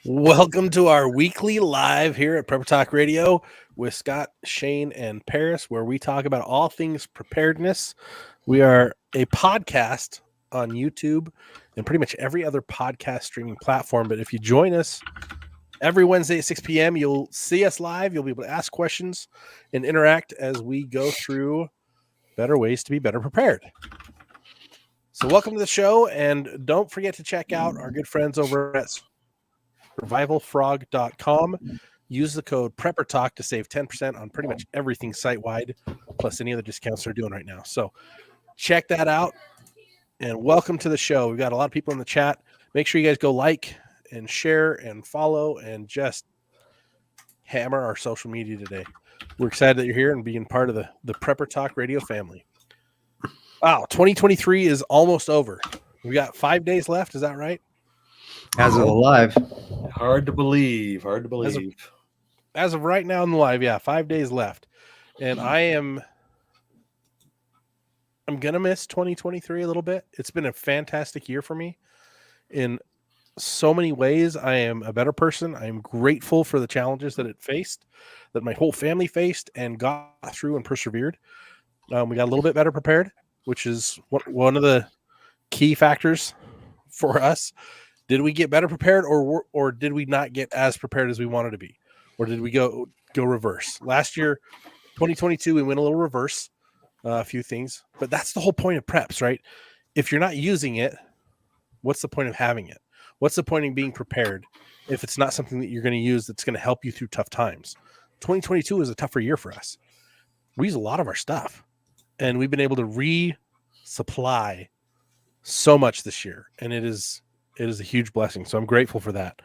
Welcome to our weekly live here at Prepper Talk Radio with Scott, Shane, and Paris, where we talk about all things preparedness. We are a podcast on YouTube and pretty much every other podcast streaming platform. But if you join us every Wednesday at 6 p.m., you'll see us live. You'll be able to ask questions and interact as we go through better ways to be better prepared. So welcome to the show, and don't forget to check out our good friends over at survivalfrog.com. Use the code PrepperTalk to save 10% on pretty much everything site-wide, plus any other discounts they're doing right now. So check that out, and welcome to the show. We've got a lot of people in the chat. Make sure you guys go like and share and follow and just hammer our social media today. We're excited that you're here and being part of the Prepper Talk Radio family. Wow, 2023 is almost over. We got 5 days left. Is that right? As of live. Hard to believe. As of right now in the live, yeah, 5 days left. And I'm going to miss 2023 a little bit. It's been a fantastic year for me in so many ways. I am a better person. I am grateful for the challenges that it faced, that my whole family faced and got through and persevered. We got a little bit better prepared, which is one of the key factors for us. Did we get better prepared, or did we not get as prepared as we wanted to be? Or did we go reverse? Last year, 2022, we went a little reverse, a few things. But that's the whole point of preps, right? If you're not using it, what's the point of having it? What's the point of being prepared if it's not something that you're going to use that's going to help you through tough times? 2022 is a tougher year for us. We use a lot of our stuff, and we've been able to resupply so much this year, and it is a huge blessing. So I'm grateful for that.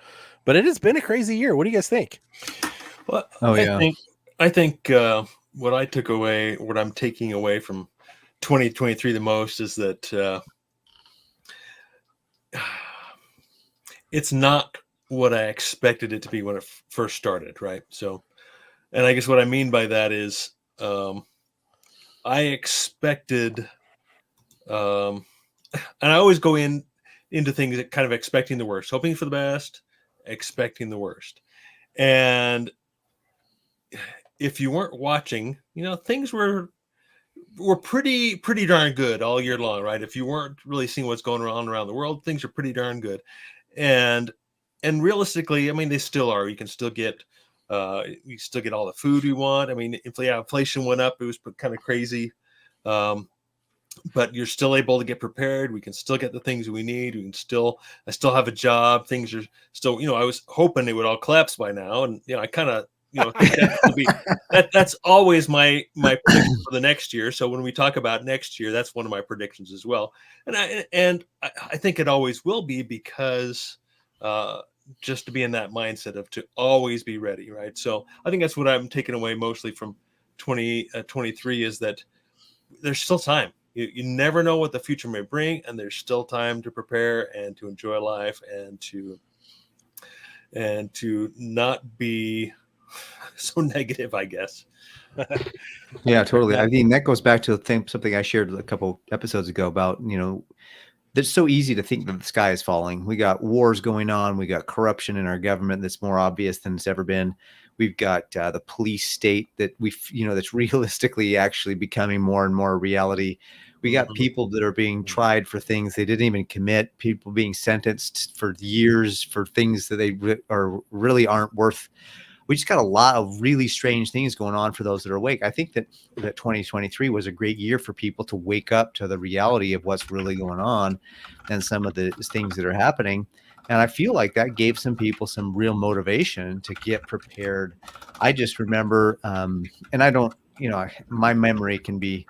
But it has been a crazy year. What do you guys think? Well, I think what I'm taking away from 2023 the most is that it's not what I expected it to be when it first started, right? So, and I guess what I mean by that is I expected, and I always go into things that kind of expecting the worst, hoping for the best, expecting the worst. And if you weren't watching, things were pretty darn good all year long, right? If you weren't really seeing what's going on around the world, things are pretty darn good. And realistically, I mean, they still are. You can still get all the food we want. I mean, inflation went up. It was kind of crazy. But you're still able to get prepared. We can still get the things we need. I still have a job. Things are still, I was hoping they would all collapse by now. And, I kind of, think that's always my prediction for the next year. So when we talk about next year, that's one of my predictions as well. And I think it always will be, because just to be in that mindset of to always be ready. Right. So I think that's what I'm taking away mostly from 2023 is that there's still time. You never know what the future may bring, and there's still time to prepare and to enjoy life and to not be so negative, I guess. Yeah, totally. I mean, that goes back to something I shared a couple episodes ago about, it's so easy to think that the sky is falling. We got wars going on. We got corruption in our government that's more obvious than it's ever been. We've got the police state that that's realistically actually becoming more and more a reality. We got people that are being tried for things they didn't even commit, people being sentenced for years for things that they really aren't worth. We just got a lot of really strange things going on for those that are awake. I think that 2023 was a great year for people to wake up to the reality of what's really going on and some of the things that are happening. And I feel like that gave some people some real motivation to get prepared. I just remember, and I don't, my memory can be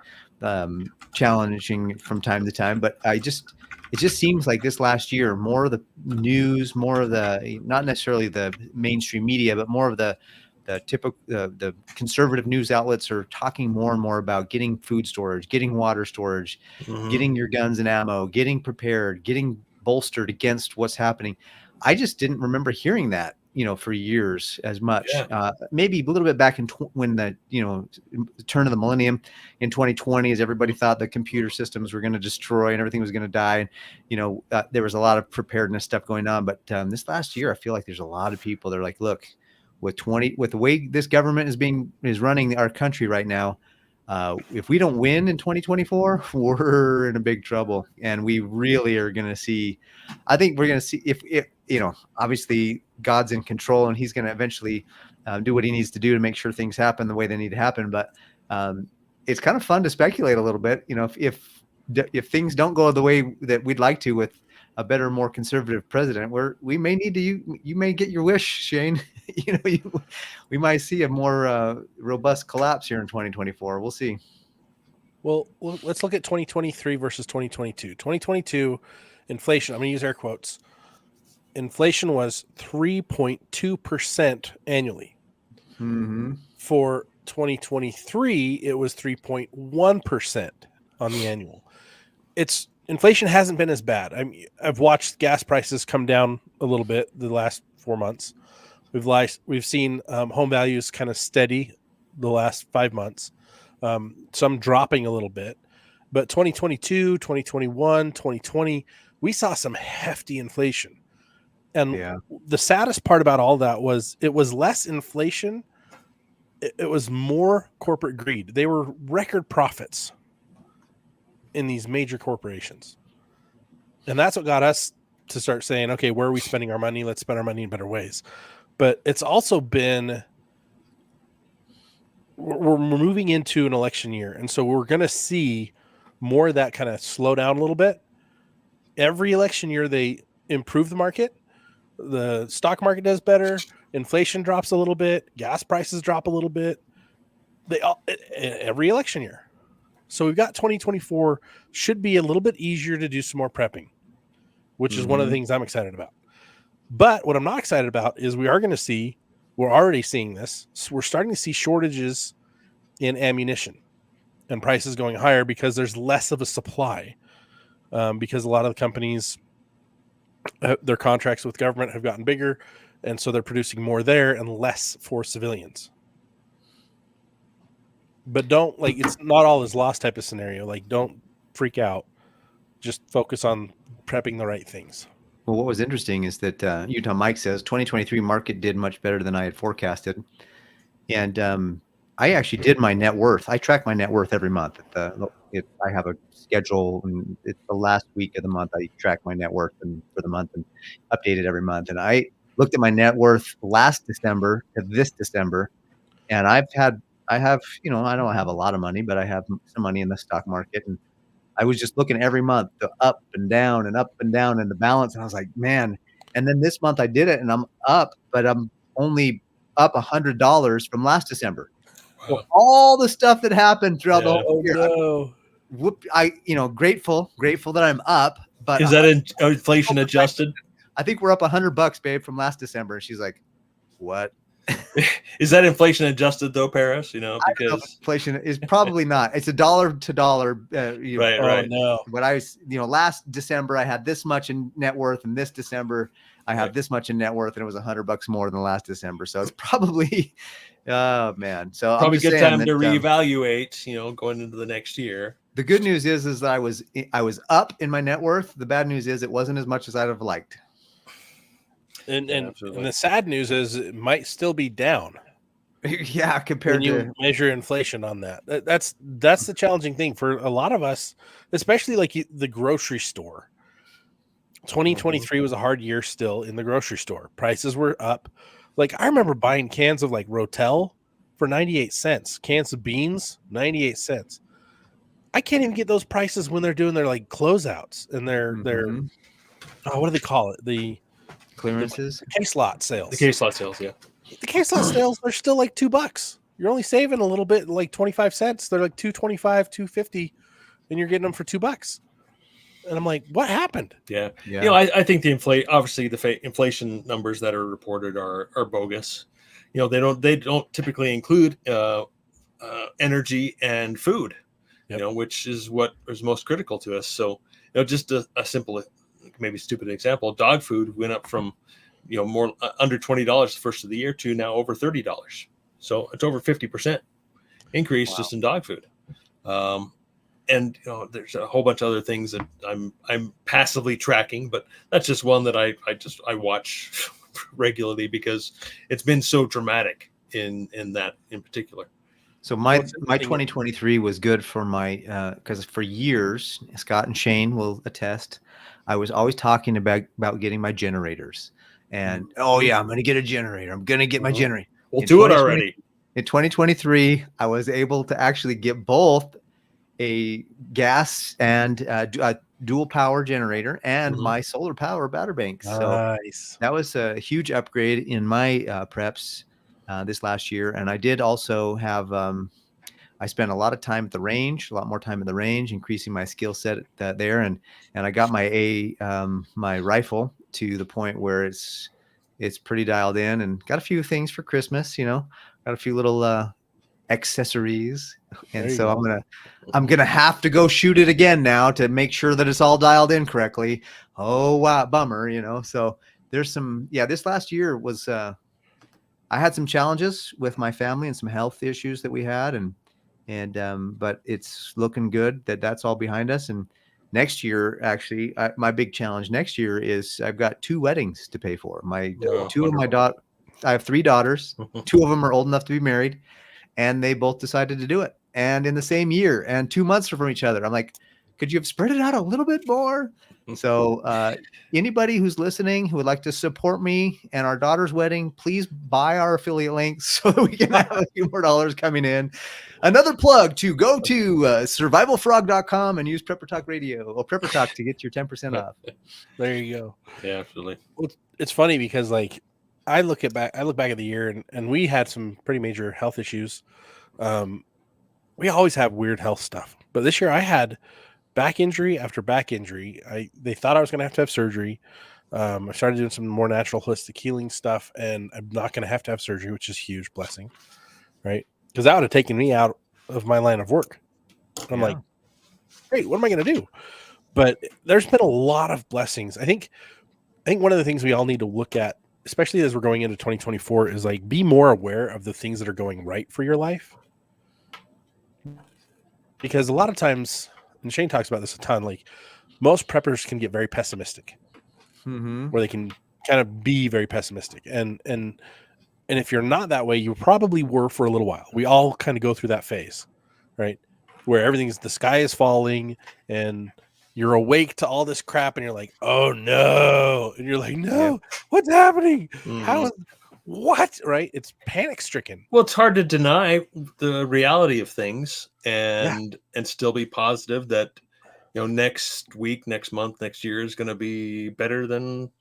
challenging from time to time, but it just seems like this last year, more of the news, more of the, not necessarily the mainstream media, but more of the typical, the conservative news outlets are talking more and more about getting food storage, getting water storage, getting your guns and ammo, getting prepared, getting bolstered against what's happening. I just didn't remember hearing that for years as much. Yeah. Maybe a little bit back in when the turn of the millennium in 2020, as everybody thought the computer systems were going to destroy and everything was going to die. And there was a lot of preparedness stuff going on. But this last year, I feel like there's a lot of people that are like, look, with the way this government is running our country right now, if we don't win in 2024, we're in a big trouble. And we really are going to see. I think we're going to see if obviously God's in control and he's going to eventually do what he needs to do to make sure things happen the way they need to happen. But it's kind of fun to speculate a little bit, if things don't go the way that we'd like to with a better, more conservative president, we may need to, you may get your wish, Shane. We might see a more robust collapse here in 2024. We'll see. Well, let's look at 2023 versus 2022. 2022 inflation, I'm going to use air quotes. Inflation was 3.2% annually. Mm-hmm. For 2023, it was 3.1% on the annual. Inflation hasn't been as bad. I've watched gas prices come down a little bit the last 4 months. We've seen home values kind of steady the last 5 months, some dropping a little bit. But 2022, 2021, 2020, we saw some hefty inflation. And the saddest part about all that was it was less inflation. It was more corporate greed. They were record profits in these major corporations. And that's what got us to start saying, okay, where are we spending our money? Let's spend our money in better ways. But it's also been, we're moving into an election year. And so we're going to see more of that kind of slow down a little bit. Every election year, they improve the market. The stock market does better. Inflation drops a little bit. Gas prices drop a little bit. Every election year. So we've got 2024 should be a little bit easier to do some more prepping, which is one of the things I'm excited about. But what I'm not excited about is we're already seeing this. So we're starting to see shortages in ammunition and prices going higher because there's less of a supply. Because a lot of the companies, their contracts with government have gotten bigger, and so they're producing more there and less for civilians. But it's not all is lost type of scenario. Don't freak out. Just focus on prepping the right things. Well, what was interesting is that Utah Mike says 2023 market did much better than I had forecasted. And I actually did my net worth. I track my net worth every month. I have a schedule, and it's the last week of the month. I track my net worth for the month and update it every month. And I looked at my net worth last December to this December, and I have, I don't have a lot of money, but I have some money in the stock market. And I was just looking every month to up and down in the balance. And I was like, man. And then this month I did it and I'm up, but I'm only up $100 from last December. Wow. So all the stuff that happened throughout the whole year. No. Grateful that I'm up, but is that inflation adjusted? I think we're up $100, babe, from last December. And she's like, what? Is that inflation adjusted though, Paris? Because inflation is probably not. It's $1 to dollar. Right. No. But I was, last December I had this much in net worth, and this December I have this much in net worth, and it was $100 more than last December. So it's probably, oh man. So probably a good time to reevaluate. Going into the next year. The good news is that I was up in my net worth. The bad news is it wasn't as much as I'd have liked. And the sad news is it might still be down. Yeah, compared to measure inflation on that. That's the challenging thing for a lot of us, especially like the grocery store. 2023 was a hard year still in the grocery store. Prices were up. Like I remember buying cans of like Rotel for 98 cents, cans of beans, 98 cents. I can't even get those prices when they're doing their like closeouts and their what do they call it? The clearances, the case lot sales. The case lot sales, yeah. The case lot sales are still like $2. You're only saving a little bit, like 25 cents. They're like $2.25, $2.50, and you're getting them for $2. And I'm like, what happened? Yeah. I think the inflation numbers that are reported are bogus. They don't typically include energy and food. Yep. Which is what is most critical to us. So, just a simple, maybe stupid example, dog food went up from more under $20 the first of the year to now over $30. So it's over 50% increase just in dog food. And there's a whole bunch of other things that I'm passively tracking, but that's just one that I watch regularly because it's been so dramatic in that in particular. So my 2023 was good for my because for years, Scott and Shane will attest, I was always talking about getting my generators, and oh yeah, I'm going to get a generator. I'm going to get my generator. We'll do it already. In 2023, I was able to actually get both a gas and a dual power generator and my solar power battery bank. So that was a huge upgrade in my preps this last year. And I did also have, I spent a lot of time at the range, a lot more time in the range, increasing my skill set there. And I got my my rifle to the point where it's pretty dialed in, and got a few things for Christmas, got a few little accessories. And so I'm gonna have to go shoot it again now to make sure that it's all dialed in correctly. Oh wow, bummer, So there's some, this last year was I had some challenges with my family and some health issues that we had, and but it's looking good that that's all behind us. And next year, actually, my big challenge next year is I've got 2 weddings to pay for. Two of my daughters. I have 3 daughters. 2 of them are old enough to be married, and they both decided to do it, and in the same year, and 2 months from each other. I'm like, could you have spread it out a little bit more? So anybody who's listening who would like to support me and our daughter's wedding, please buy our affiliate links so that we can have a few more dollars coming in. Another plug to go to survivalfrog.com and use Prepper Talk Radio or Prepper Talk to get your 10% off. There you go. Yeah, absolutely. Well, it's funny because I look back at the year, and we had some pretty major health issues. We always have weird health stuff, but this year I had back injury after back injury. They thought I was going to have surgery. I started doing some more natural holistic healing stuff, and I'm not going to have surgery, which is a huge blessing, right? Because that would have taken me out of my line of work. I'm like, great, what am I going to do? But there's been a lot of blessings. I think one of the things we all need to look at, especially as we're going into 2024, is be more aware of the things that are going right for your life. Because a lot of times, and Shane talks about this a ton, most preppers can get very pessimistic, where they can kind of be very pessimistic. And if you're not that way, you probably were for a little while. We all kind of go through that phase, right? Where the sky is falling and you're awake to all this crap and you're like, oh no. And you're like, no, what's happening? What? Right? It's panic stricken. Well, it's hard to deny the reality of things and still be positive that, next week, next month, next year is going to be better than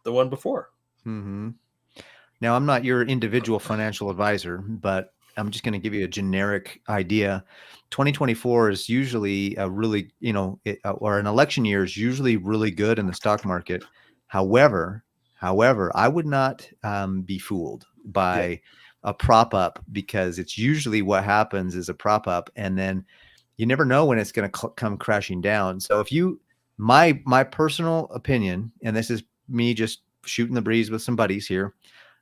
the one before. Now, I'm not your individual financial advisor, but I'm just going to give you a generic idea. 2024 is usually a really, or an election year is usually really good in the stock market. However, I would not be fooled by a prop up, because it's usually what happens is a prop up, and then you never know when it's going to come crashing down. So if my personal opinion, and this is me just shooting the breeze with some buddies here,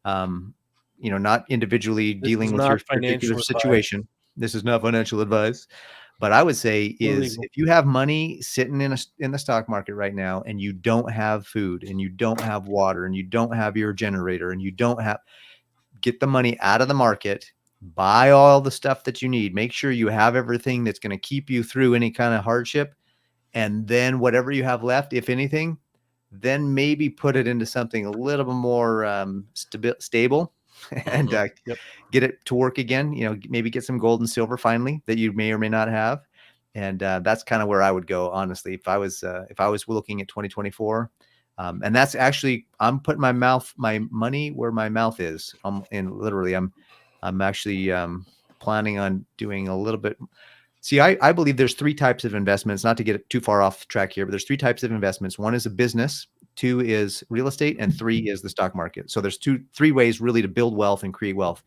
not individually dealing with your particular situation. This is not financial advice, but I would say is if you have money sitting in the stock market right now, and you don't have food, and you don't have water, and you don't have your generator, and you don't have, get the money out of the market, buy all the stuff that you need, make sure you have everything that's going to keep you through any kind of hardship. And then whatever you have left, if anything, then maybe put it into something a little bit more stable and get it to work again. Maybe get some gold and silver finally that you may or may not have. And that's kind of where I would go, honestly, if I was looking at 2024. And that's actually, I'm putting my money where my mouth is. I'm actually planning on doing a little bit. See, I believe there's 3 types of investments, not to get too far off track here, but there's 3 types of investments. 1 is a business, 2 is real estate, and 3 is the stock market. So there's 3 ways really to build wealth and create wealth.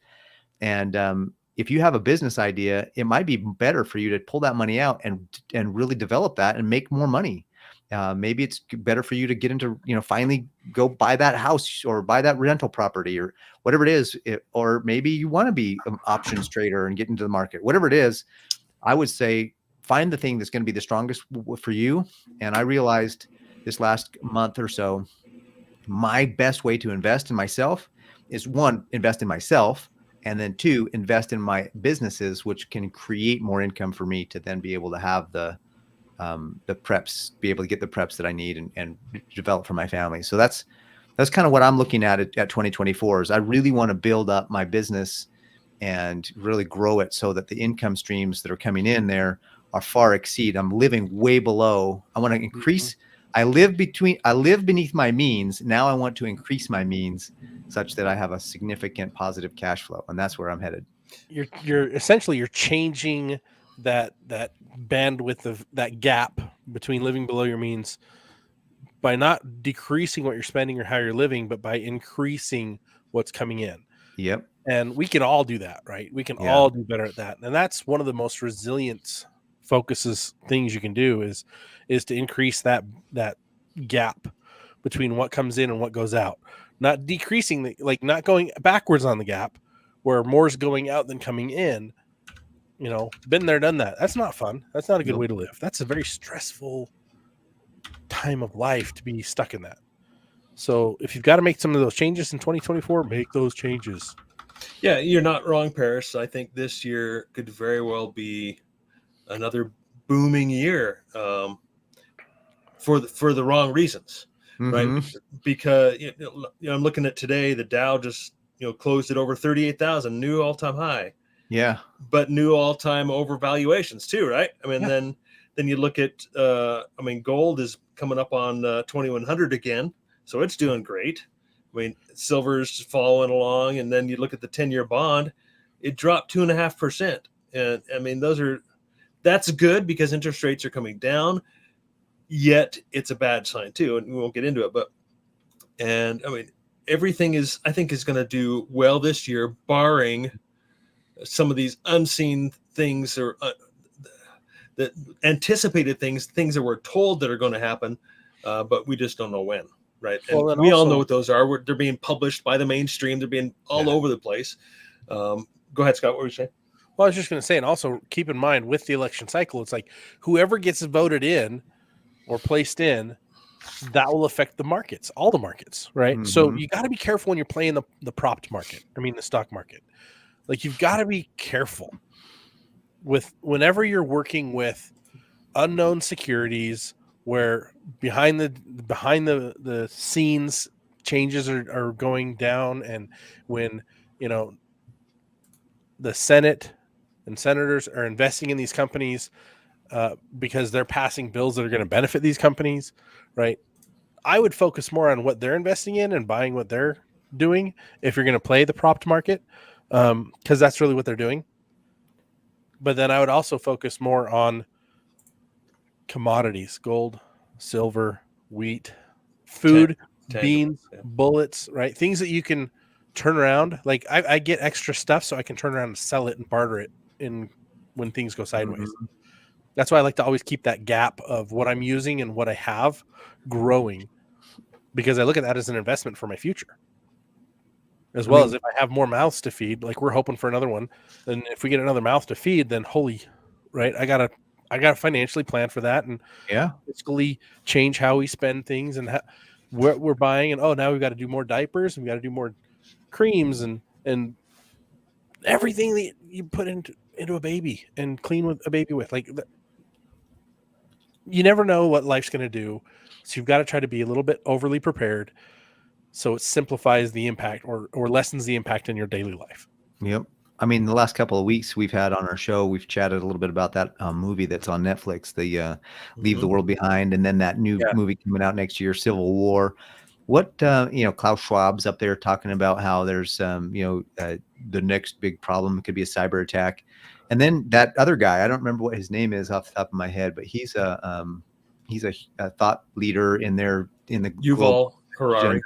And if you have a business idea, it might be better for you to pull that money out and really develop that and make more money. Maybe it's better for you to get into, finally go buy that house or buy that rental property or whatever it is. Or maybe you want to be an options trader and get into the market, whatever it is. I would say find the thing that's going to be the strongest for you. And I realized this last month or so, my best way to invest in myself is, one, invest in myself, and then two, invest in my businesses, which can create more income for me to then be able to have the preps, be able to get the preps that I need and develop for my family. So that's kind of what I'm looking at 2024 is I really want to build up my business and really grow it so that the income streams that are coming in there are far exceed. I'm living way below. I want to increase. I live beneath my means. Now I want to increase my means such that I have a significant positive cash flow. And that's where I'm headed. You're essentially changing that bandwidth of that gap between living below your means by not decreasing what you're spending or how you're living, but by increasing what's coming in. Yep. And we can all do that, right? We can all do better at that. And that's one of the most resilient things you can do is to increase that gap between what comes in and what goes out. Not decreasing not going backwards on the gap where more is going out than coming in. Been there, done that. That's not fun. That's not a good way to live. That's a very stressful time of life to be stuck in that. So if you've got to make some of those changes in 2024, make those changes. Yeah, you're not wrong, Paris. I think this year could very well be another booming year for the wrong reasons, right? Because I'm looking at today, the Dow just closed at over 38,000, new all-time high. Yeah, but new all-time overvaluations too, right? I mean, then you look at gold is coming up on 2,100 again, so it's doing great. I mean, silver's following along, and then you look at the 10-year bond, it dropped 2.5%, and I mean that's good because interest rates are coming down. Yet it's a bad sign too, and we won't get into it. And I mean, everything I think is going to do well this year, barring some of these unseen things or the anticipated things that we're told that are going to happen, but we just don't know when, right? And we all know what those are. They're being published by the mainstream. They're being all over the place. Go ahead, Scott. What were you saying? Well, I was just going to say, and also keep in mind with the election cycle, it's like whoever gets voted in or placed in, that will affect the markets, all the markets, right? So you got to be careful when you're playing the propped market. I mean, the stock market. Like you've got to be careful with whenever you're working with unknown securities where behind the scenes changes are going down, and when the Senate and senators are investing in these companies because they're passing bills that are going to benefit these companies, right? I would focus more on what they're investing in and buying what they're doing if you're going to play the propped market. Because that's really what they're doing. But then I would also focus more on commodities, gold, silver, wheat, food, beans, bullets, right? Things that you can turn around. Like I get extra stuff so I can turn around and sell it and barter it when things go sideways. That's why I like to always keep that gap of what I'm using and what I have growing, because I look at that as an investment for my future. As well as if I have more mouths to feed, like we're hoping for another one, then if we get another mouth to feed, then right? I gotta financially plan for that and fiscally change how we spend things and what we're buying. And now we've got to do more diapers, and we got to do more creams and everything that you put into a baby and clean with a baby with. Like you never know what life's going to do, so you've got to try to be a little bit overly prepared, so it simplifies the impact or lessens the impact in your daily life. Yep. I mean, the last couple of weeks we've had on our show, we've chatted a little bit about that movie that's on Netflix, the Leave the World Behind, and then that new movie coming out next year, Civil War. What, Klaus Schwab's up there talking about how there's, the next big problem could be a cyber attack. And then that other guy, I don't remember what his name is off the top of my head, but he's a thought leader in the Yuval Harari.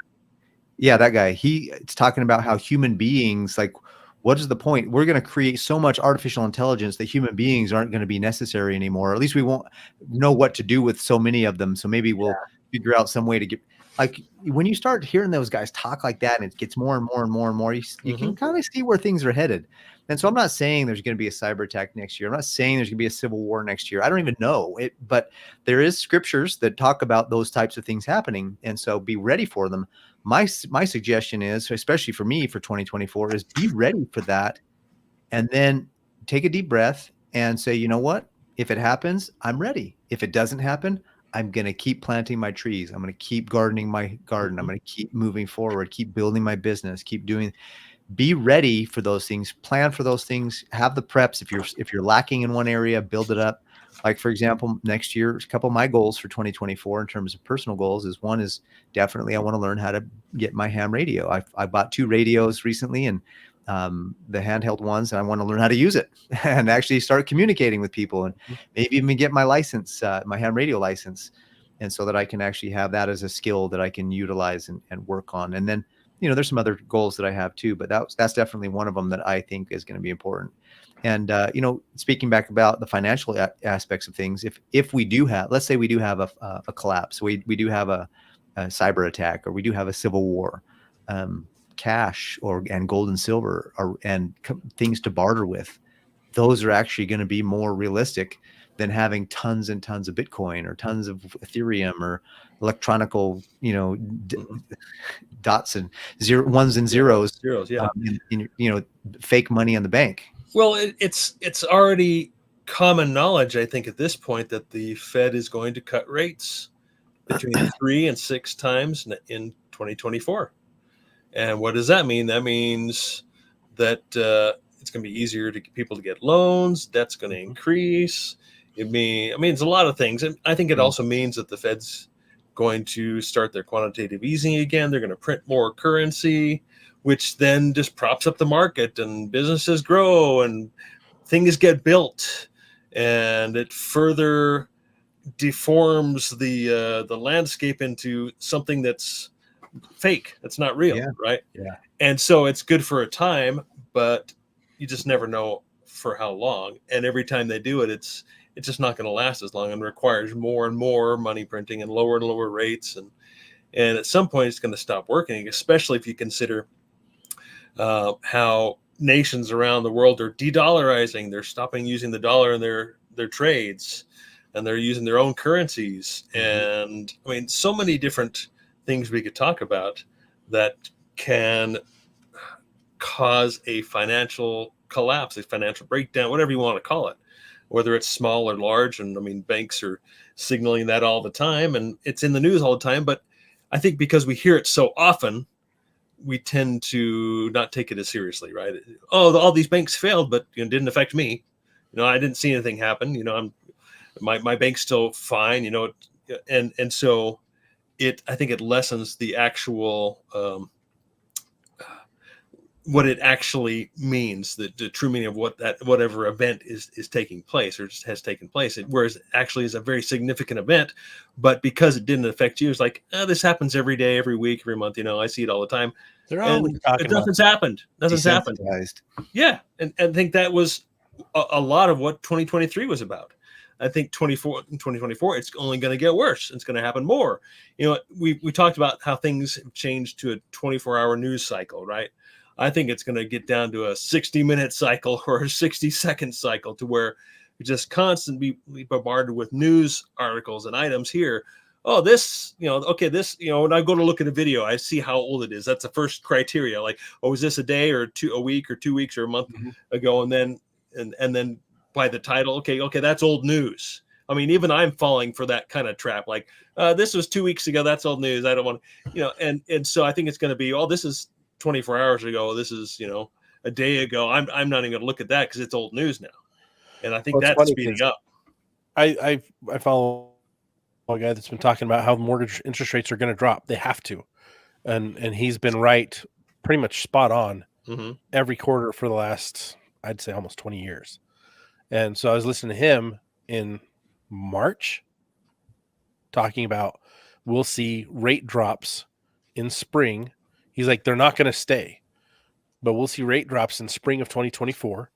Yeah, that guy. It's talking about how human beings, like What is the point? We're going to create so much artificial intelligence that human beings aren't going to be necessary anymore. Or at least we won't know what to do with so many of them. So maybe we'll figure out some way to get, like, when you start hearing those guys talk like that, and it gets more and more and more and more, you can kind of see where things are headed. And so I'm not saying there's going to be a cyber attack next year. I'm not saying there's going to be a civil war next year. I don't even know it, but there is scriptures that talk about those types of things happening. And so be ready for them. My suggestion is, especially for me for 2024, is be ready for that. And then take a deep breath and say, you know what? If it happens, I'm ready. If it doesn't happen, I'm going to keep planting my trees. I'm going to keep gardening my garden. I'm going to keep moving forward, keep building my business, keep doing. Be ready for those things, plan for those things, have the preps. If you're lacking in one area, build it up. Like, for example, next year, a couple of my goals for 2024 in terms of personal goals is, one is definitely I want to learn how to get my ham radio. I bought 2 radios recently, and the handheld ones, and I want to learn how to use it and actually start communicating with people, and maybe even get my license, my ham radio license. And so that I can actually have that as a skill that I can utilize and work on. And then, there's some other goals that I have too, but that's definitely one of them that I think is going to be important. And, speaking back about the financial aspects of things, if we do have, let's say we do have a collapse, we do have a cyber attack, or we do have a civil war, cash and gold and silver and things to barter with, those are actually going to be more realistic than having tons and tons of Bitcoin or tons of Ethereum or electronical, dots and ones and zeros, fake money on the bank. Well, it's already common knowledge, I think, at this point, that the Fed is going to cut rates between 3 and 6 times in 2024. And what does that mean? That means that it's going to be easier to get people to get loans. Debt's going to increase. It means a lot of things. And I think it also means that the Fed's going to start their quantitative easing again. They're going to print more currency, which then just props up the market, and businesses grow and things get built, and it further deforms the landscape into something that's fake, that's not real, right? Yeah. And so it's good for a time, but you just never know for how long. And every time they do it, it's just not going to last as long, and requires more and more money printing and lower rates. And at some point it's going to stop working, especially if you consider how nations around the world are de-dollarizing. They're stopping using the dollar in their trades, and they're using their own currencies. And I mean, so many different things we could talk about that can cause a financial collapse, a financial breakdown, whatever you want to call it, whether it's small or large. And I mean, banks are signaling that all the time, and it's in the news all the time. But I think because we hear it so often, we tend to not take it as seriously, right? Oh, all these banks failed, but it didn't affect me. I didn't see anything happen. My bank's still fine. And so I think it lessens the actual what it actually means, the true meaning of whatever event is taking place or just has taken place. Whereas it actually is a very significant event, but because it didn't affect you, it's like, this happens every day, every week, every month. I see it all the time. They're always talking about nothing's happened. Nothing's happened. Yeah, and I think that was a lot of what 2023 was about. I think 2024, it's only going to get worse. It's going to happen more. We talked about how things have changed to a 24-hour news cycle, right? I think it's going to get down to a 60-minute cycle or a 60-second cycle, to where you're just constantly bombarded with news articles and items here. Oh, this, this, when I go to look at a video, I see how old it is. That's the first criteria. Like, oh, is this a day or a week or 2 weeks or a month ago? And then by the title, okay, that's old news. I mean, even I'm falling for that kind of trap. Like, this was 2 weeks ago. That's old news. I don't want to, and so I think it's going to be, this is 24 hours ago. This is, a day ago. I'm not even going to look at that because it's old news now. And I think that's speeding up. I follow a guy that's been talking about how mortgage interest rates are going to drop. They have to. And he's been right, pretty much spot on every quarter for the last, I'd say, almost 20 years. And so I was listening to him in March talking about, we'll see rate drops in spring. He's like, they're not going to stay. but we'll see rate drops in spring of 2024,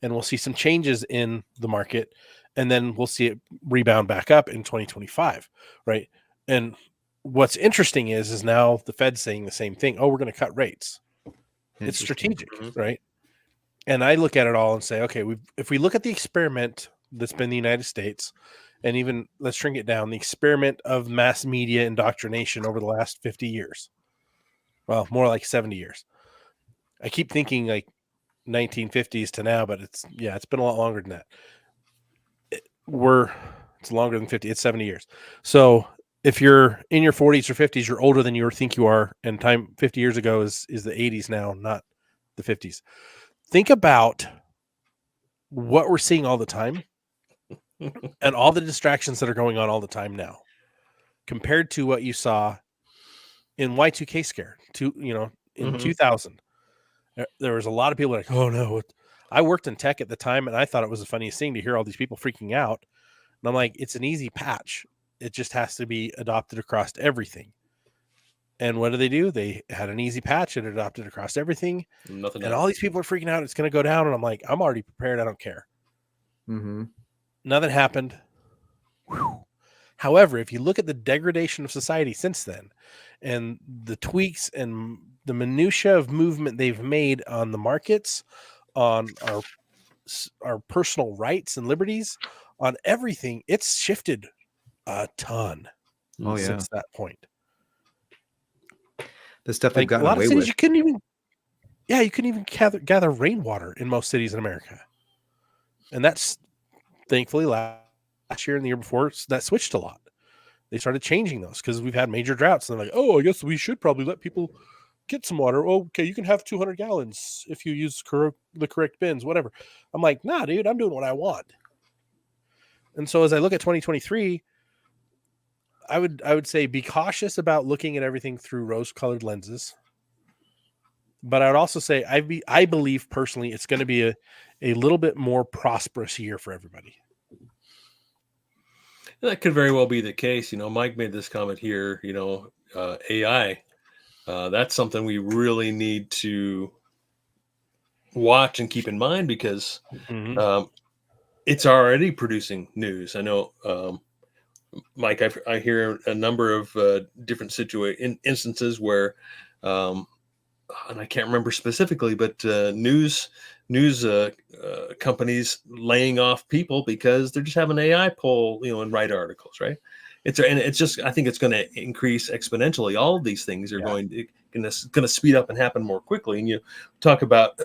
and we'll see some changes in the market, and then we'll see it rebound back up in 2025, right? And what's interesting is now the Fed's saying the same thing. Oh, we're going to cut rates. It's strategic, right? And I look at it all and say, okay, if we look at the experiment that's been the United States, and even let's shrink it down, the experiment of mass media indoctrination over the last 50 years, well, more like 70 years. I keep thinking like 1950s to now, but it's been a lot longer than that. It's longer than 50. It's 70 years. So if you're in your 40s or 50s, you're older than you think you are, and time 50 years ago is the 80s now, not the 50s. Think about what we're seeing all the time and all the distractions that are going on all the time now compared to what you saw in Y2K scare in 2000. There was a lot of people like, oh no, I worked in tech at the time, and I thought it was the funniest thing to hear all these people freaking out. And I'm like, it's an easy patch. It just has to be adopted across everything. And what do? They had an easy patch and adopted across everything. Nothing. And all these people are freaking out. It's going to go down. And I'm like, I'm already prepared. I don't care. Mm-hmm. Nothing happened. Whew. However, if you look at the degradation of society since then, and the tweaks and the minutia of movement they've made on the markets, on our personal rights and liberties, on everything, it's shifted a ton since that point. The stuff they've gotten a lot away of cities with. you couldn't even gather rainwater in most cities in America, and that's thankfully last year and the year before that switched a lot. They started changing those because we've had major droughts. And they're like, oh, I guess we should probably let people get some water. Oh, okay, you can have 200 gallons if you use the correct bins, whatever. I'm like, nah, dude, I'm doing what I want. And so as I look at 2023, I would say be cautious about looking at everything through rose-colored lenses. But I would also say I believe personally it's going to be a little bit more prosperous year for everybody. That could very well be the case. Mike made this comment here, AI, that's something we really need to watch and keep in mind because it's already producing news. I know, Mike, I hear a number of different instances where, and I can't remember specifically, but news companies laying off people because they're just having AI poll, and write articles, right? It's just, I think it's going to increase exponentially. All of these things are going to speed up and happen more quickly. And you talk about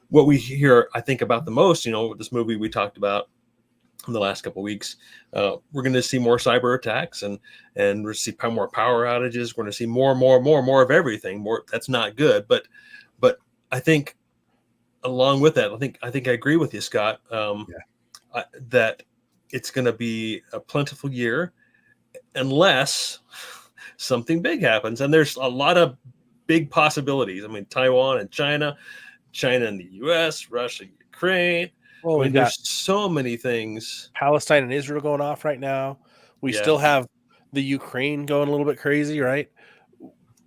what we hear, I think, about the most, this movie we talked about in the last couple of weeks, we're going to see more cyber attacks and we're see more power outages. We're going to see more of everything. More, that's not good. But I think along with that, I think I agree with you, Scott, that it's going to be a plentiful year unless something big happens. And there's a lot of big possibilities. I mean, Taiwan and China and the US, Russia, Ukraine. Well, there's so many things. Palestine and Israel going off right now. We still have the Ukraine going a little bit crazy, right?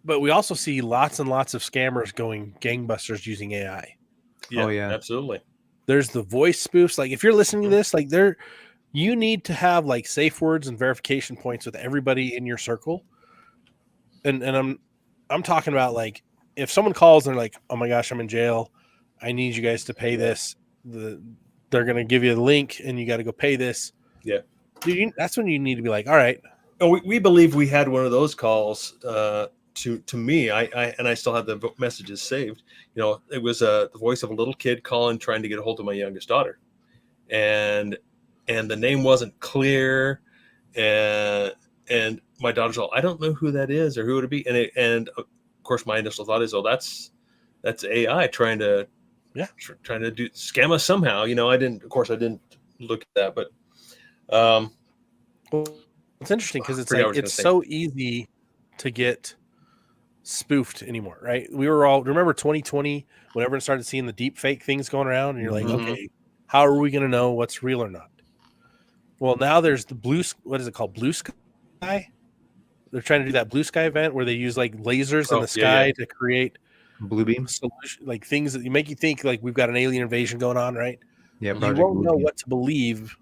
But we also see lots and lots of scammers going gangbusters using AI. Yeah, absolutely. There's the voice spoofs. Like if you're listening to this, like you need to have like safe words and verification points with everybody in your circle. And I'm talking about like if someone calls and they're like, oh my gosh, I'm in jail. I need you guys to pay this. They're going to give you the link and you got to go pay this. Yeah. Dude, that's when you need to be like, all right. And we believe we had one of those calls to me. I still have the messages saved. It was the voice of a little kid calling, trying to get a hold of my youngest daughter. And the name wasn't clear. And my daughter's all, I don't know who that is or who it would be. And of course my initial thought is, oh, that's AI trying to scam us somehow. I didn't look at that, but well, it's interesting because it's so easy to get spoofed anymore, right? We were all remember 2020 when everyone started seeing the deep fake things going around, and you're like, okay, how are we going to know what's real or not? Well, now there's the Blue Sky. They're trying to do that Blue Sky event where they use like lasers in the sky to create Bluebeam. solution, like things that make you think like we've got an alien invasion going on, right? Yeah, You Project won't know Bluebeam. what to believe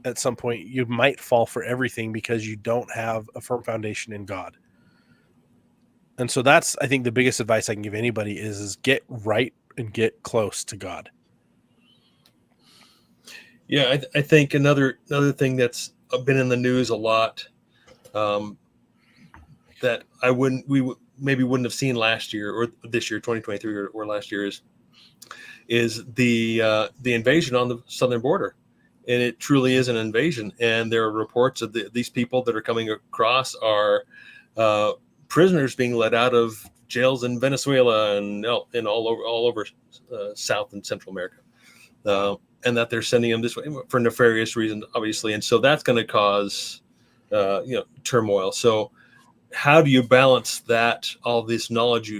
at some point. You might fall for everything because you don't have a firm foundation in God. And so that's, I think, the biggest advice I can give anybody is get right and get close to God. Yeah, I think another thing that's been in the news a lot, that maybe wouldn't have seen last year or this year, 2023 or last year, is the invasion on the southern border, and it truly is an invasion. And there are reports of these people that are coming across are prisoners being let out of jails in Venezuela and all over South and Central America, and that they're sending them this way for nefarious reasons, obviously. And so that's going to cause turmoil. So how do you balance that, all this knowledge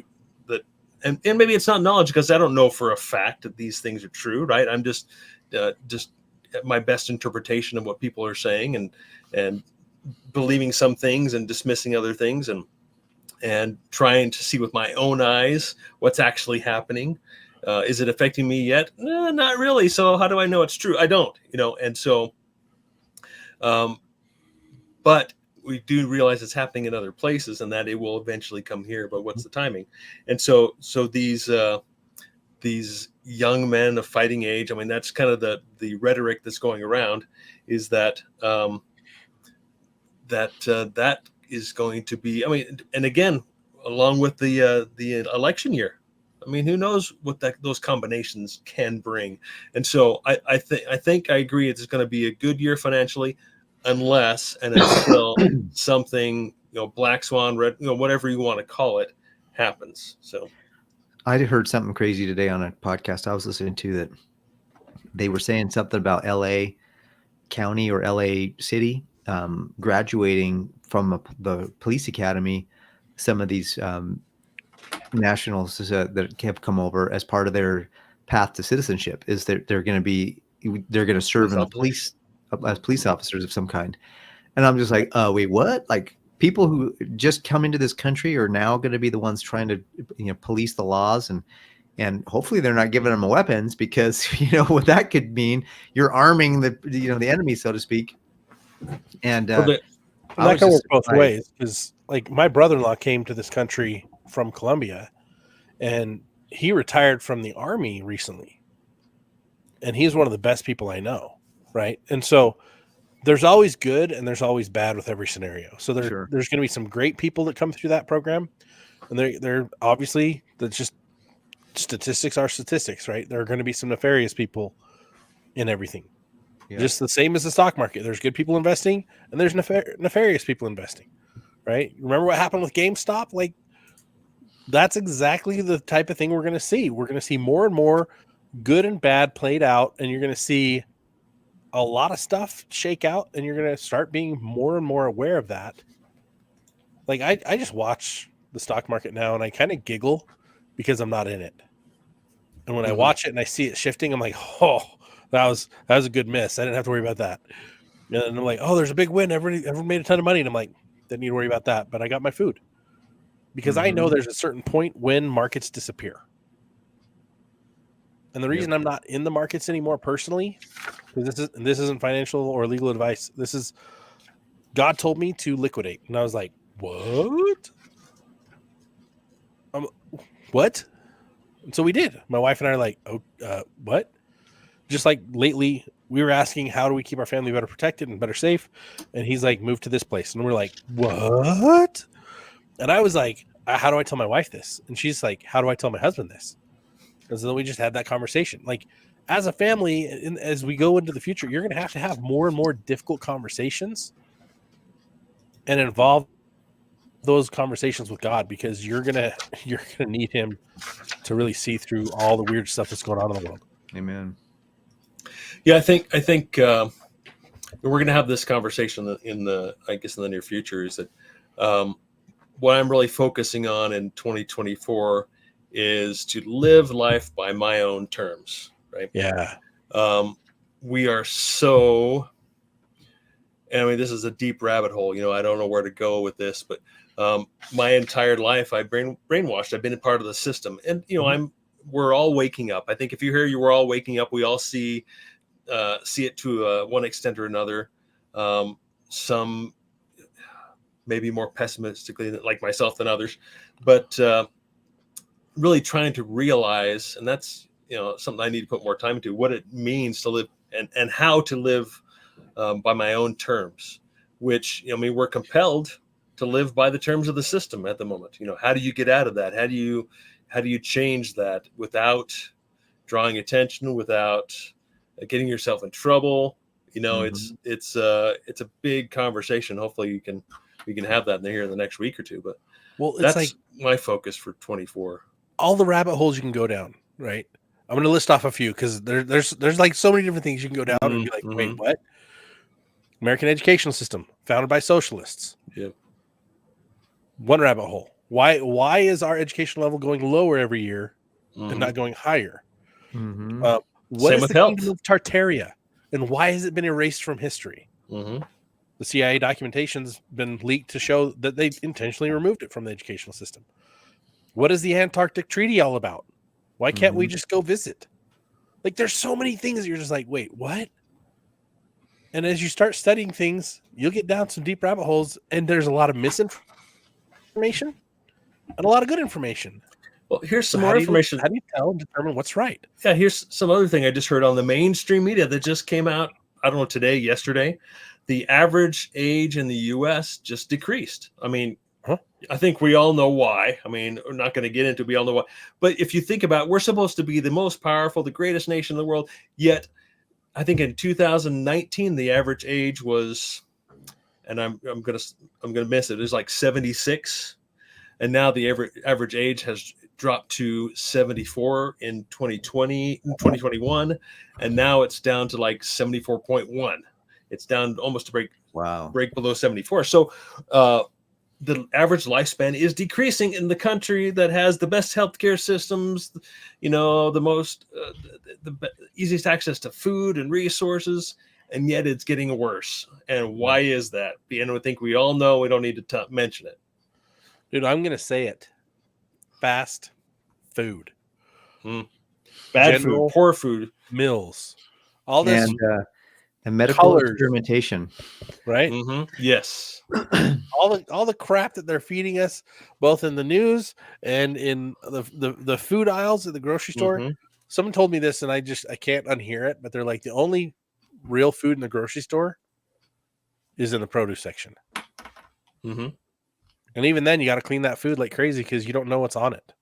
and maybe it's not knowledge because I don't know for a fact that these things are true, right? I'm just my best interpretation of what people are saying and believing some things and dismissing other things and trying to see with my own eyes what's actually happening. Is it affecting me yet? Not really. So how do I know it's true? I don't, and so, but we do realize it's happening in other places and that it will eventually come here, but what's the timing? And so these young men of fighting age, I mean, that's kind of the rhetoric that's going around, is that that is going to be, I mean, and again, along with the election year, I mean, who knows what those combinations can bring. And so I think I agree it's going to be a good year financially, unless and until something, black swan, red, whatever you want to call it, happens. So I heard something crazy today on a podcast I was listening to, that they were saying something about LA County or LA City graduating from the police academy. Some of these nationals that have come over as part of their path to citizenship is that they're going to serve in the police as police officers of some kind. And I'm just like, wait, what? Like, people who just come into this country are now going to be the ones trying to, police the laws, and hopefully they're not giving them weapons, because what that could mean, you're arming the enemy, so to speak. And that can work both ways, because like my brother-in-law came to this country from Colombia, and he retired from the Army recently, and he's one of the best people I know. Right. And so there's always good and there's always bad with every scenario. So there's going to be some great people that come through that program, and they're obviously, that's just statistics are statistics, right? There are going to be some nefarious people in everything. Yeah. Just the same as the stock market. There's good people investing and there's nefarious people investing, right? Remember what happened with GameStop? Like, that's exactly the type of thing we're going to see. We're going to see more and more good and bad played out, and you're going to see a lot of stuff shake out, and you're going to start being more and more aware of that. Like, I just watch the stock market now and I kind of giggle because I'm not in it. And when I watch it and I see it shifting, I'm like, oh, that was a good miss. I didn't have to worry about that. And I'm like, oh, there's a big win. Everyone made a ton of money. And I'm like, didn't need to worry about that, but I got my food. Because I know there's a certain point when markets disappear. And the reason I'm not in the markets anymore personally, because this isn't financial or legal advice. This is, God told me to liquidate. And I was like, what? What? And so we did. My wife and I are like, what? Just like lately, we were asking, how do we keep our family better protected and better safe? And he's like, move to this place. And we're like, what? And I was like, how do I tell my wife this? And she's like, how do I tell my husband this? And so then we just had that conversation. Like, as a family, as we go into the future, you're going to have more and more difficult conversations and involve those conversations with God, because you're gonna need Him to really see through all the weird stuff that's going on in the world. Amen. Yeah, I think we're going to have this conversation in the near future. Is that what I'm really focusing on in 2024 is to live life by my own terms, right? Yeah. We are so, I mean, this is a deep rabbit hole. I don't know where to go with this, but My entire life, I've been brainwashed. I've been a part of the system, and we're all waking up. I think if you hear we're all waking up, we all see it to one extent or another. Some maybe more pessimistically, like myself, than others, but really trying to realize, and that's something I need to put more time into, what it means to live and how to live by my own terms. Which we're compelled to live by the terms of the system at the moment. How do you get out of that? How do you change that without drawing attention, without getting yourself in trouble? It's a big conversation. Hopefully we can have that in the next week or two. But Well, it's that's like my focus for 24. all the rabbit holes you can go down, right? I'm going to list off a few because there's like so many different things you can go down and be like, wait, what? American educational system founded by socialists. Yep. One rabbit hole. Why is our education level going lower every year and not going higher? What Same is with the health. kingdom of Tartaria, and why has it been erased from history? The CIA documentation's been leaked to show that they intentionally removed it from the educational system. What is the Antarctic Treaty all about? Why can't we just go visit? Like, there's so many things that you're just like, wait, what? And as you start studying things, you'll get down some deep rabbit holes, and there's a lot of misinformation and a lot of good information. Well, here's some more information. How do you tell and determine what's right? Yeah, here's some other thing I just heard on the mainstream media that just came out, I don't know, today, yesterday. The average age in the U.S. just decreased. I mean, I think we all know why. I mean, we're not going to get into it. We all know why. But if you think about it, we're supposed to be the most powerful, the greatest nation in the world. Yet, I think in 2019, the average age was, and I'm gonna miss it. It was like 76, and now the average age has dropped to 74 in 2021, and now it's down to like 74.1. It's down almost to break below 74. So the average lifespan is decreasing in the country that has the best healthcare systems, the most, the easiest access to food and resources, and yet it's getting worse. And why is that? And I think we all know. We don't need to mention it. Dude, I'm going to say it. Fast food. Bad food, poor food. Mills. All this. And medical experimentation, right? Yes. all the crap that they're feeding us, both in the news and in the food aisles at the grocery store. Someone told me this, and I can't unhear it. But they're like, the only real food in the grocery store is in the produce section. And even then, you got to clean that food like crazy because you don't know what's on it.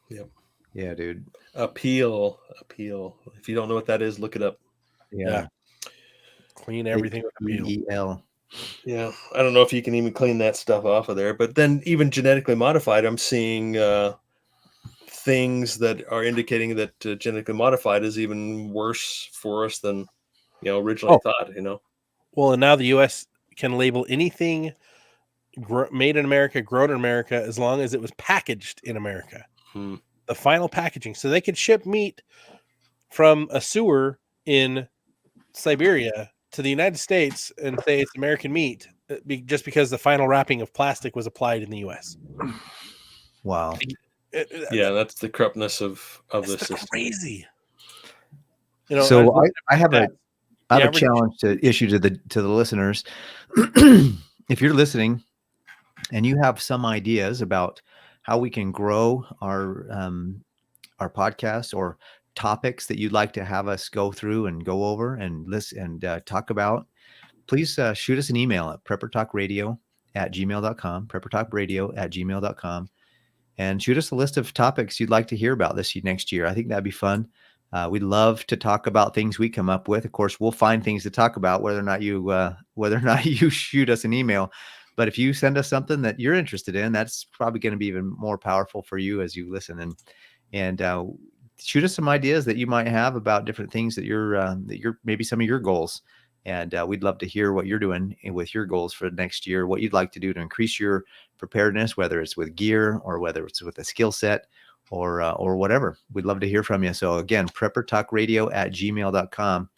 Yep. Yeah, dude. Appeal. If you don't know what that is, look it up. Yeah. Clean everything with Appeal. Yeah, I don't know if you can even clean that stuff off of there. But then even genetically modified, I'm seeing things that are indicating that genetically modified is even worse for us than originally thought. Well, and now the U.S. can label anything made in America, grown in America, as long as it was packaged in America. The final packaging, so they could ship meat from a sewer in Siberia to the United States and say it's American meat just because the final wrapping of plastic was applied in the U.S. Wow. Yeah, that's the corruptness of this system. Crazy. So I have a challenge to issue to the listeners. If you're listening and you have some ideas about how we can grow our podcast or topics that you'd like to have us go through and go over and listen and talk about, please shoot us an email at preppertalkradio@gmail.com, preppertalkradio@gmail.com, and shoot us a list of topics you'd like to hear about this next year. I think that'd be fun. We'd love to talk about things we come up with. Of course, we'll find things to talk about whether or not you shoot us an email. But if you send us something that you're interested in, that's probably going to be even more powerful for you as you listen. And shoot us some ideas that you might have about different things that you're maybe some of your goals. And we'd love to hear what you're doing with your goals for next year, what you'd like to do to increase your preparedness, whether it's with gear or whether it's with a skill set or whatever. We'd love to hear from you. So again, preppertalkradio@gmail.com.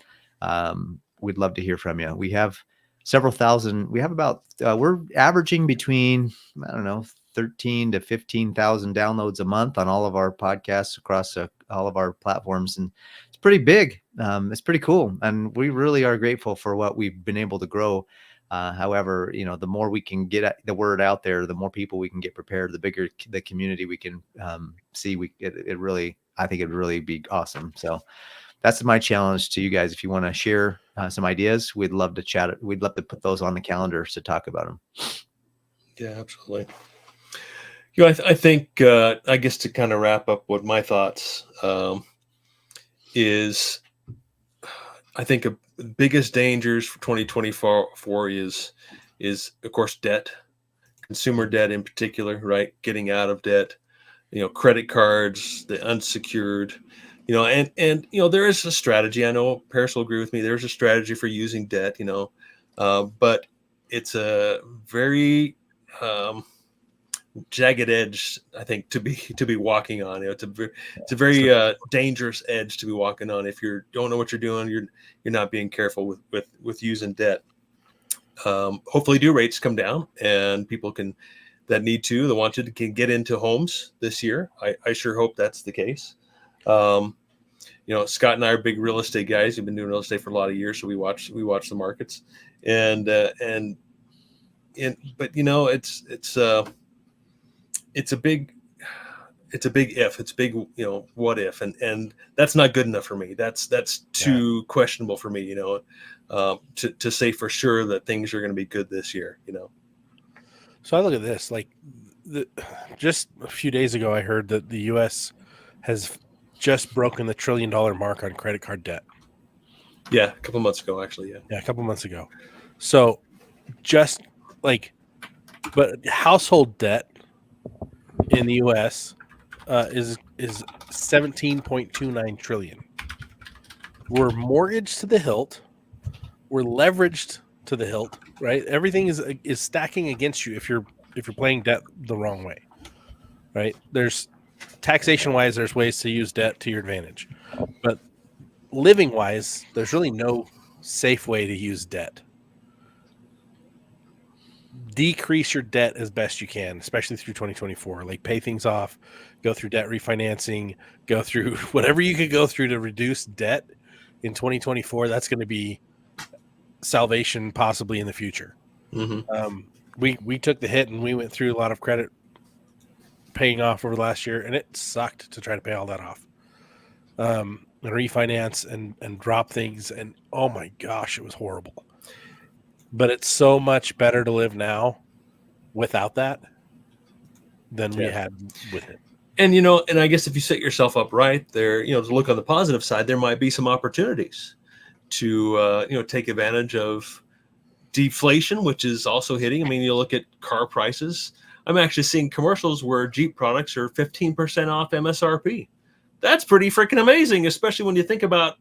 We'd love to hear from you. We have several thousand. We have about we're averaging between, I don't know, 13 to 15,000 downloads a month on all of our podcasts across all of our platforms, and it's pretty big. It's pretty cool, and we really are grateful for what we've been able to grow. However, the more we can get the word out there, the more people we can get prepared, the bigger the community we can see. I think it'd really be awesome. So that's my challenge to you guys. If you want to share some ideas, we'd love to chat. We'd love to put those on the calendar to talk about them. Yeah, absolutely. I think, I guess to kind of wrap up what my thoughts is, I think the biggest dangers for 2024 is of course debt, consumer debt in particular, right? Getting out of debt, credit cards, the unsecured, and there is a strategy. I know Paris will agree with me. There's a strategy for using debt, but it's a very jagged edge, I think, to be walking on. It's a very dangerous edge to be walking on if you don't know what you're doing. You're not being careful with using debt. Hopefully, due rates come down and people that want to can get into homes this year. I sure hope that's the case. Scott and I are big real estate guys. We've been doing real estate for a lot of years, so we watch the markets, but it's a big if. It's big, what if, and that's not good enough for me. That's too questionable for me, to say for sure that things are going to be good this year, So I look at this, like just a few days ago, I heard that the U.S. has just broken the $1 trillion mark on credit card debt. Yeah, a couple months ago, actually. Yeah, a couple months ago. So just but household debt in the U.S. is 17.29 trillion. We're mortgaged to the hilt. We're leveraged to the hilt, right? Everything is stacking against you if you're playing debt the wrong way, right? There's taxation wise, there's ways to use debt to your advantage, but living wise, there's really no safe way to use debt. Decrease your debt as best you can, especially through 2024. Like pay things off, go through debt refinancing, go through whatever you could go through to reduce debt in 2024. That's going to be salvation possibly in the future. Mm-hmm. We took the hit and we went through a lot of credit paying off over the last year, and it sucked to try to pay all that off. And refinance and drop things, and oh my gosh, it was horrible. But it's so much better to live now without that than we had with it. And and I guess if you set yourself up right there, to look on the positive side, there might be some opportunities to take advantage of deflation, which is also hitting. I mean, you look at car prices. I'm actually seeing commercials where Jeep products are 15% off MSRP. That's pretty freaking amazing, especially when you think about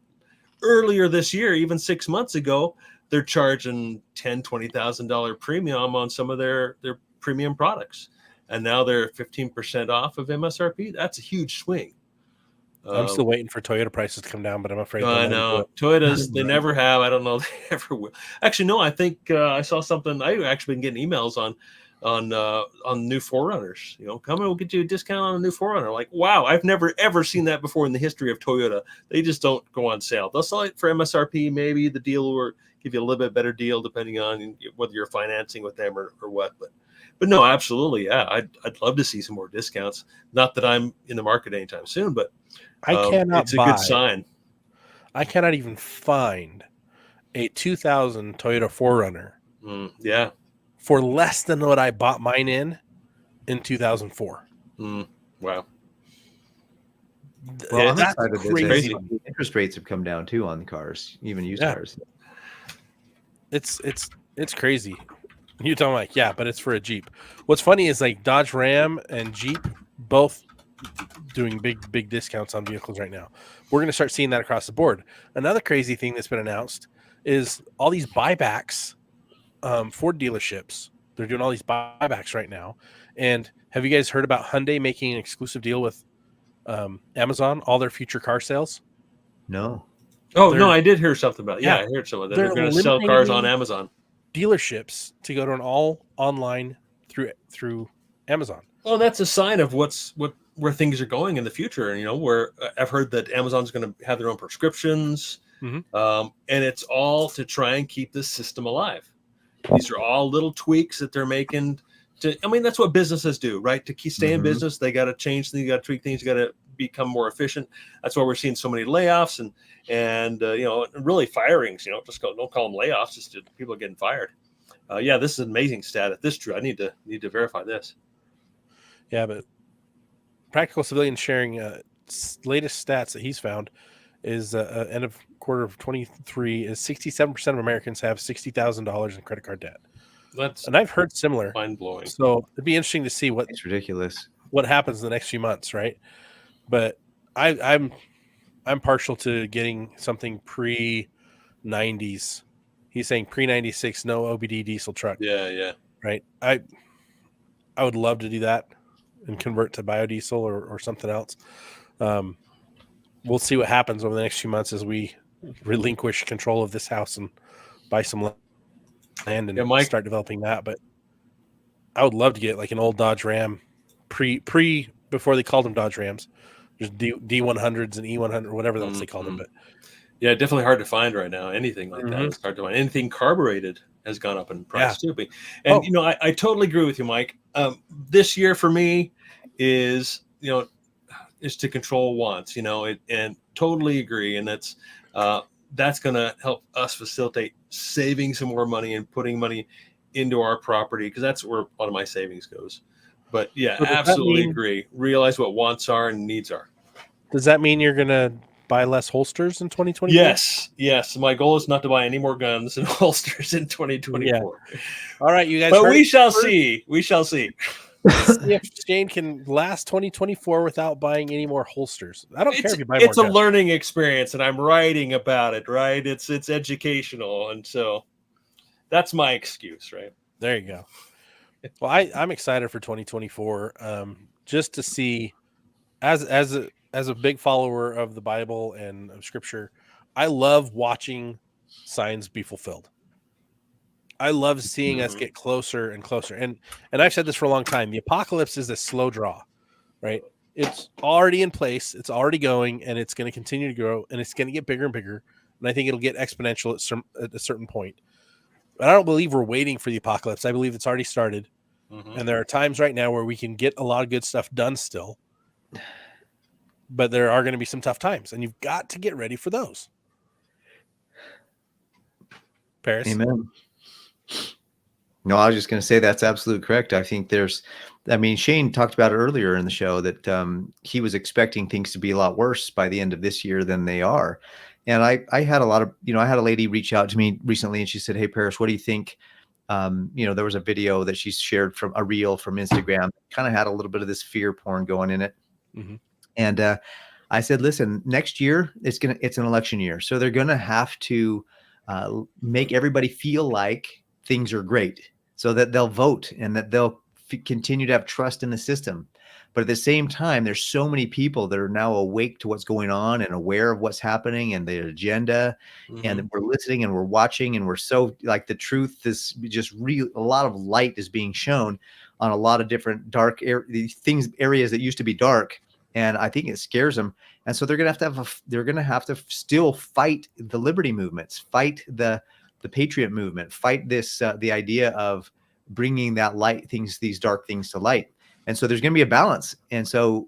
earlier this year, even 6 months ago, they're charging $10,000, $20,000 premium on some of their premium products. And now they're 15% off of MSRP. That's a huge swing. I'm still waiting for Toyota prices to come down, but I'm afraid. I know Toyotas, they never have. I don't know if they ever will. Actually, no, I think I saw something. I've actually been getting emails on new 4Runners. Come and we'll get you a discount on a new 4Runner. Like, wow, I've never ever seen that before in the history of Toyota. They just don't go on sale. They'll sell it for MSRP. Maybe the deal will give you a little bit better deal depending on whether you're financing with them or what. But no, absolutely, yeah. I'd love to see some more discounts. Not that I'm in the market anytime soon, but it's a good sign. I cannot even find a 2000 Toyota 4Runner. Yeah. For less than what I bought mine in 2004. Wow. Well, on the side of crazy. Interest rates have come down too on cars, even used cars. It's crazy. You talking like, but it's for a Jeep. What's funny is like Dodge Ram and Jeep both doing big discounts on vehicles right now. We're going to start seeing that across the board. Another crazy thing that's been announced is all these buybacks. Ford dealerships, they're doing all these buybacks right now. And have you guys heard about Hyundai making an exclusive deal with Amazon, all their future car sales? No. Oh, no, I did hear something about it. Yeah, I heard some of that. They're going to sell cars on Amazon. dealerships to go to an all online through Amazon. Well, that's a sign of where things are going in the future. And where I've heard that Amazon's going to have their own prescriptions, Mhm. and it's all to try and keep this system alive. These are all little tweaks that they're making. That's what businesses do, right? To stay in Mhm. business, they got to change things, you got to tweak things, you got to become more efficient. That's why we're seeing so many layoffs and really firings. Don't call them layoffs, just people are getting fired. Yeah, this is an amazing stat. If this is true, I need to verify this. Yeah, but Practical Civilian sharing latest stats that he's found is end of quarter of 23 is 67% of Americans have $60,000 in credit card debt. That's And I've heard similar. mind blowing. So it'd be interesting to see It's ridiculous. what happens in the next few months, right? But I'm partial to getting something pre 90s. He's saying pre 96, no OBD diesel truck, Yeah. right? I would love to do that and convert to biodiesel or something else. We'll see what happens over the next few months as we relinquish control of this house and buy some land and start developing that. But I would love to get like an old Dodge Ram before they called them Dodge Rams, just D100s and E100, whatever else they called them. But yeah, definitely hard to find right now. Anything like that is hard to find. Anything carbureted has gone up in price too. And I totally agree with you, Mike. This year for me is to control wants, and totally agree. And that's going to help us facilitate saving some more money and putting money into our property, because that's where a lot of my savings goes. But yeah, absolutely agree. Realize what wants are and needs are. Does that mean you're going to buy less holsters in 2024? Yes. My goal is not to buy any more guns and holsters in 2024. Yeah. All right, you guys. But we shall see. We shall see. See if Shane can last 2024 without buying any more holsters. I don't care if you buy more. It's a learning experience, and I'm writing about it. Right? It's educational, and so that's my excuse. Right? There you go. Well, I'm excited for 2024, just to see, as a big follower of the Bible and of Scripture, I love watching signs be fulfilled. I love seeing us get closer and closer. And I've said this for a long time. The apocalypse is a slow draw, right? It's already in place. It's already going, and it's going to continue to grow, and it's going to get bigger and bigger. And I think it'll get exponential at a certain point. But I don't believe we're waiting for the apocalypse. I believe it's already started. And there are times right now where we can get a lot of good stuff done still. But there are going to be some tough times, and you've got to get ready for those. Paris? Amen. No, I was just going to say that's absolutely correct. I think Shane talked about it earlier in the show that he was expecting things to be a lot worse by the end of this year than they are. And I had I had a lady reach out to me recently, and she said, "Hey, Paris, what do you think?" There was a video that she shared from a reel from Instagram, kind of had a little bit of this fear porn going in it. Mm-hmm. And I said, listen, next year it's an election year. So they're going to have to make everybody feel like things are great so that they'll vote and that they'll continue to have trust in the system. But at the same time, there's so many people that are now awake to what's going on and aware of what's happening and the agenda. And we're listening and we're watching, and we're so like the truth is just real. A lot of light is being shown on a lot of different dark areas that used to be dark. And I think it scares them. And so they're going to have to still fight the liberty movements, fight the patriot movement, fight this, the idea of bringing that light these dark things to light. And so there's going to be a balance. And so,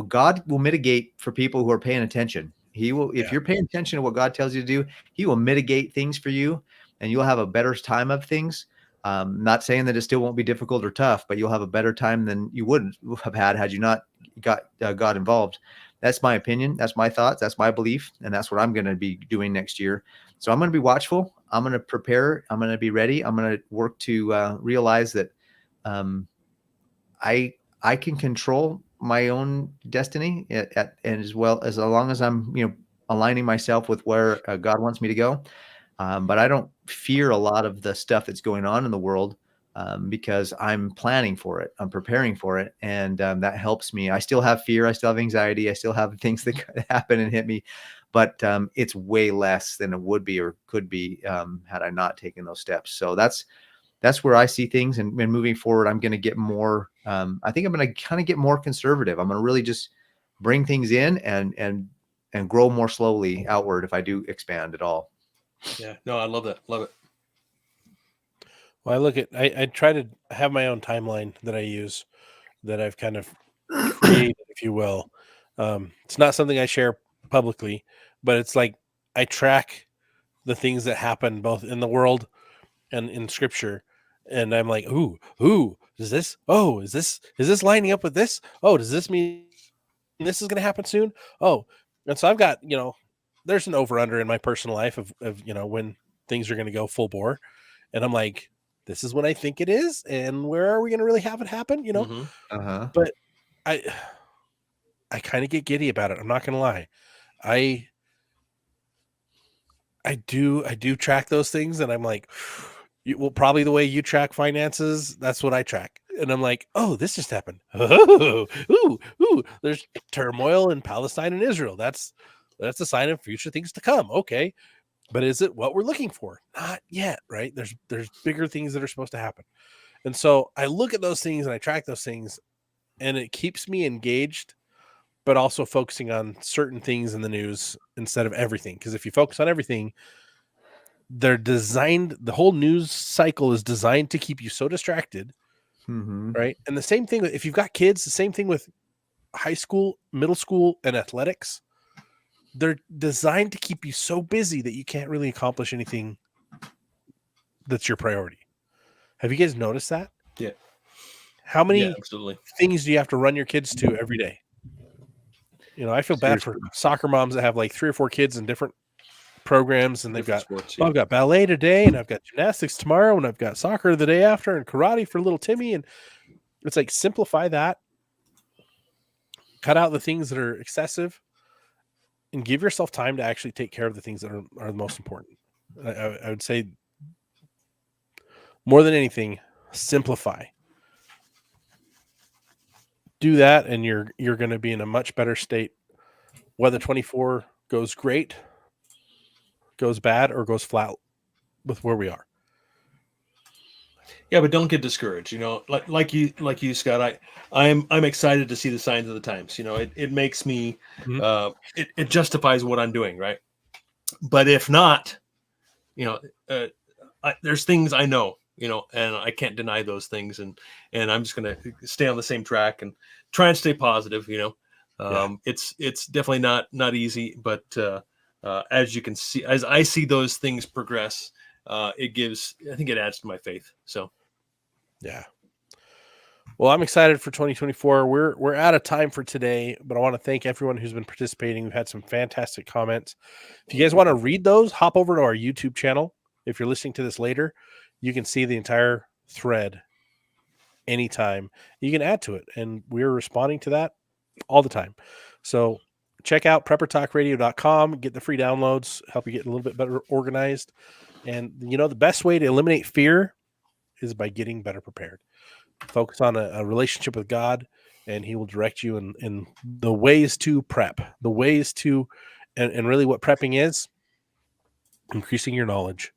God will mitigate for people who are paying attention. He will, if you're paying attention to what God tells you to do, he will mitigate things for you, and you'll have a better time of things. Not saying that it still won't be difficult or tough, but you'll have a better time than you wouldn't have had you not got God involved. That's my opinion. That's my thoughts. That's my belief. And that's what I'm going to be doing next year. So I'm going to be watchful. I'm going to prepare. I'm going to be ready. I'm going to work to realize that I can control my own destiny and as long as I'm, aligning myself with where God wants me to go. But I don't fear a lot of the stuff that's going on in the world because I'm planning for it. I'm preparing for it. And that helps me. I still have fear. I still have anxiety. I still have things that could happen and hit me. but it's way less than it would be or could be had I not taken those steps. So that's where I see things. And moving forward, I'm going to get more. I think I'm going to kind of get more conservative. I'm going to really just bring things in and grow more slowly outward if I do expand at all. Yeah, no, I love that. Love it. Well, I try to have my own timeline that I use, that I've kind of created, if you will. It's not something I share publicly, but it's like I track the things that happen both in the world and in scripture. And I'm like, ooh, is this lining up with this? Oh, does this mean this is going to happen soon? Oh, and so I've got, there's an over under in my personal life of when things are going to go full bore. And I'm like, this is when I think it is. And where are we going to really have it happen? Mm-hmm. But I kind of get giddy about it. I'm not going to lie. I do track those things, and I'm like, probably the way you track finances, that's what I track. And I'm like, oh, this just happened. Ooh, there's turmoil in Palestine and Israel. That's a sign of future things to come. Okay. But is it what we're looking for? Not yet, right? There's bigger things that are supposed to happen. And so I look at those things and I track those things, and it keeps me engaged, but also focusing on certain things in the news instead of everything. Because if you focus on everything, the whole news cycle is designed to keep you so distracted, right? And the same thing, if you've got kids, the same thing with high school, middle school, and athletics. They're designed to keep you so busy that you can't really accomplish anything that's your priority. Have you guys noticed that? Yeah. How many absolutely. things do you have to run your kids to every day? I feel bad for soccer moms that have like 3 or 4 kids in different programs, and they've got sports, I've got ballet today, and I've got gymnastics tomorrow, and I've got soccer the day after, and karate for little Timmy. And it's like, simplify that, cut out the things that are excessive, and give yourself time to actually take care of the things that are the most important. I would say, more than anything, simplify. Do that, and you're going to be in a much better state, whether 24 goes great, goes bad, or goes flat with where we are. Yeah, but don't get discouraged. Like you, Scott. I'm excited to see the signs of the times. It makes me, it justifies what I'm doing, right? But if not, there's things I know, and I can't deny those things, and I'm just gonna stay on the same track and try and stay positive. It's definitely not easy, but as you can see, as I see those things progress, I think it adds to my faith. So, yeah. Well, I'm excited for 2024. We're out of time for today, but I want to thank everyone who's been participating. We've had some fantastic comments. If you guys want to read those, hop over to our YouTube channel. If you're listening to this later, you can see the entire thread anytime. You can add to it, and we're responding to that all the time. So check out preppertalkradio.com, get the free downloads, help you get a little bit better organized. And the best way to eliminate fear is by getting better prepared. Focus on a relationship with God, and he will direct you in the ways to prep, the ways to, and really what prepping is: increasing your knowledge,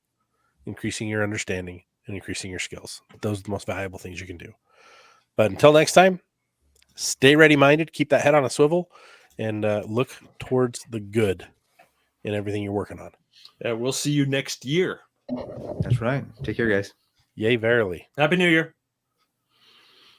increasing your understanding, and increasing your skills. Those are the most valuable things you can do. But until next time, stay ready-minded, keep that head on a swivel, and look towards the good in everything you're working on. We'll see you next year. That's right. Take care, guys. Yay, verily. Happy New Year.